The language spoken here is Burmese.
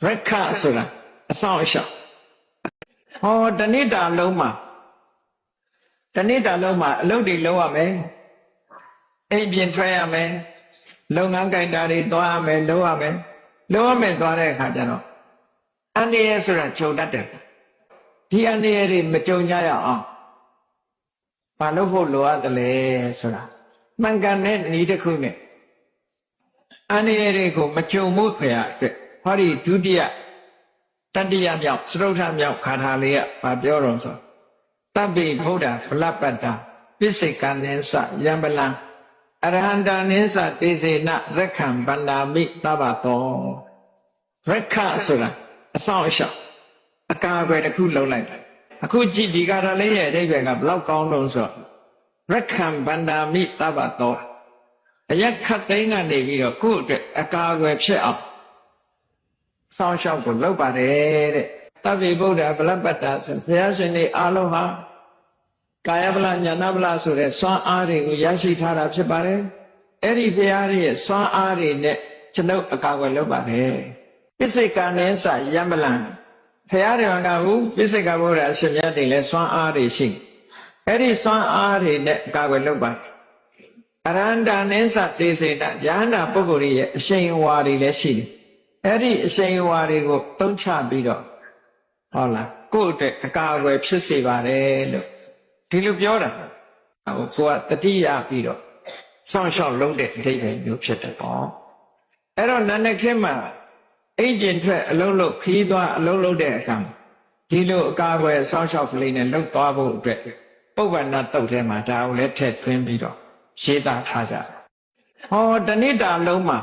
ရက်ခဆိုတာအဆောင်အရှောက်ဟောတဏိတာလုံးမှာအလုပ်တွေလုပ်ရမယ်အိမ်ပြင်ထွက်ရမယ်လုပ်ငန်းကိုင်တာတွေသွားရမယ်လုပ်ရမယ်သွားတဲ့အခါကျတော့အန္တရာယ်ဆိုတာကြုံတတ်တယ်ဒီအန္တရာယ်တွေမကြုံကြရအောင်ဘာလို့ဖို့လိုအပ်တယ်လဲဆိုတာမှန်ကန်တဲ့ဤတစ်ခုနဲ့အန္တရာယ်တွေကိုမကြုံမှုခရအတွက်ဟောဒီဒုတိယတတိယမြောက်စတုထမြောက်ခါထာလေးကဘာပြောတော့ဆိုတပ္ပိဗုဒ္ဓဗလပတ္တာပိစိကံနိသယံပလံအရဟန္တာနိသတေစေနရက္ခံဗန္ဒာမိသဗ္ဗတောရက်ခဆိုတာအဆောင်အရှောက်အကာအကွယ်တစ်ခုလုံးလိုက်အခုကြည့်ဒီကာထာလေးရဲ့အဓိပ္ပာယ်ကဘလောက်ကောင်းလို့ဆိုရက်ခံဗန္ဒာမိသဗ္ဗတောအရက်ခတ်သိမ်းကနေပြီးတော့ကိုယ့်အတွက်အကာအကွယ်ဖြစ်အောင်ဆောင်းလျှောက်ကိုလုပ်ပါတယ်တဲ့တပ္ပိဗုဒ္ဓဗလပတ္တာဆိုဘုရားရှင်တွေအားလုံးဟာကာယဗလညာဏဗလဆိုတဲ့စွမ်းအားတွေကိုရရှိထားတာဖြစ်ပါတယ်အဲ့ဒီဘုရားရဲ့စွမ်းအားတွေနဲ့ကျွန်ုပ်အကာအကွယ်လုပ်ပါတယ်ပိစိကံနိသယံပလံဘုရားတွေကဘူးပိစိကဗုဒ္ဓအရှင်မြတ်တွေလည်းစွမ်းအားတွေရှိအဲ့ဒီစွမ်းအားတွေနဲ့အကာအကွယ်လုပ်ပါတယ်အရဟန္တာနိသတေစေနယဟန္တာပုဂ္ဂိုလ်ရဲ့အရှိန်အဝါတွေလည်းရှိတယ်အဲ့ဒီအရှိန်အဝါတွေကိုသုံးချပြီးတော့ဟုတ်လားကိုယ့်အတွက်အကာအကွယ်ဖြစ်စေပါတယ်လို့ဒီလိုပြောတာကိုကတတိယပြီးတော့စောင့်ရှောက်လုံးတဲ့အဓိပ္ပာယ်မျိုးဖြစ်တယ်ပေါ့အဲ့တော့နာနခေမှာအိမ်ကျင်ထွက်အလုံးလုံးခီးသွားအလုံးလုံးတဲ့အခါဒီလိုအကာအကွယ်စောင့်ရှောက်ကလေးနဲ့လှုပ်သွားဖို့အတွက်ပုဗ္ဗနာတုတ်ထဲမှာဒါကိုလည်းထည့်သွင်းပြီးတော့ရေးသားထားကြတယ်ဟောတဏိတာလုံးမှာ